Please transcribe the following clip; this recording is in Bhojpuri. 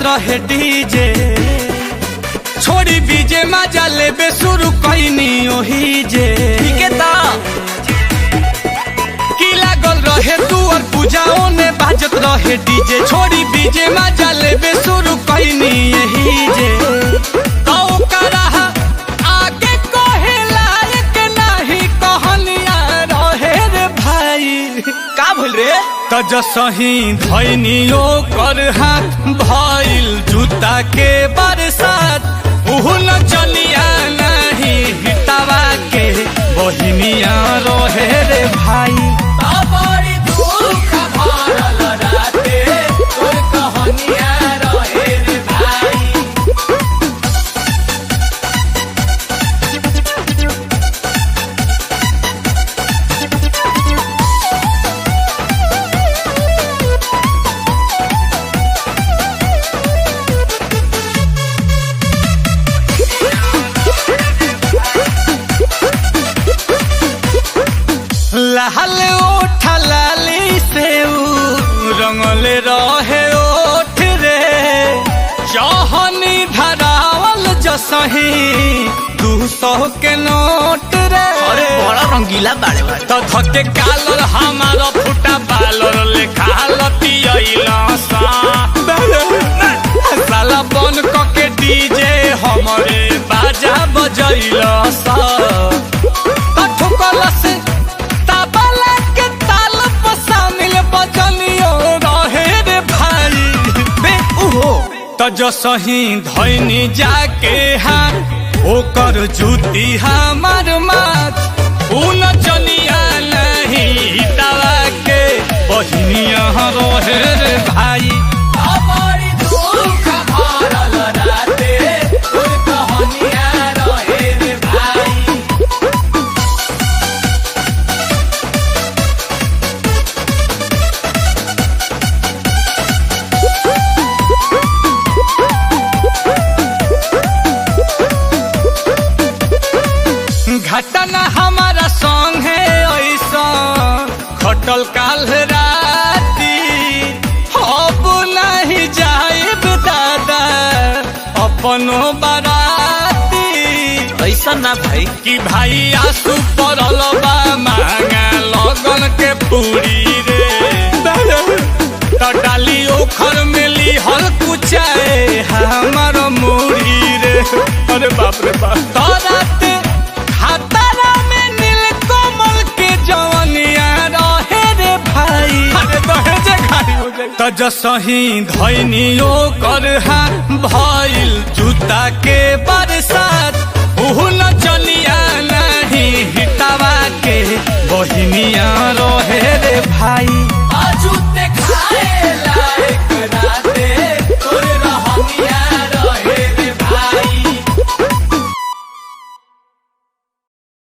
रहे डीजे छोड़ी बीजे मजा लेबे शुरू कईनी ओही जे की लागल रहे तू और पूजाओं ने बाजत रहे डीजे छोड़ी बीजे मजा लेबे शुरू कईनी यही जे तो करा आगे कहे लायक नहीं कहनिया रहे रे भाई का भूल रे तज सही धैनियो कर हाथ भइल जूता के बरसात उहुन चलिया नहीं हितावा के बहिनिया रहे रे भाई बड़ी दुख भरल राते तोर कहानिया रहे रे भाई लाल ओठ लाली से रंगले रहे ओठ रे चहनी धरावल जसही 200 के नोट रे अरे बड़ा रंगीला बाड़े बाड़े तो धके कालर हमारा फुटा बालर लेखा लतियैला सा साला बन के डीजे हमरे बाजा बजैला सा तो ठुकला से ताबला के ताल पर शामिल बजनियो रहे रे भाई बे ओहो तो जो सही धैनी जाके हाँ ओकर जूती हमार माथ उन चलिया नहीं तवा के बहिनिया रहे रे भाई बड़ी दुख भरल राते तोर कहानिया रहे रे भाई घटना हमारा संग है ऐसा खटल काल राती अब नहीं जाइब दादा अपनो बाराती ऐसा ना भाई कि भाई आंसू पड़ल बा मांगा लगन के पूरी रे तो डाली ओखर मिली हर कुचाए हमार मुड़ी रे अरे बाप रे बाप तो रात खातारा में नील कमल के जवनिया रहे रे भाई अरे दहेजे खाली हो जाए तो जसही धैनियो कर हाथ भइल जूता के बरसात उहुन चलिया नहीं हितावा के बहिनिया रहे रे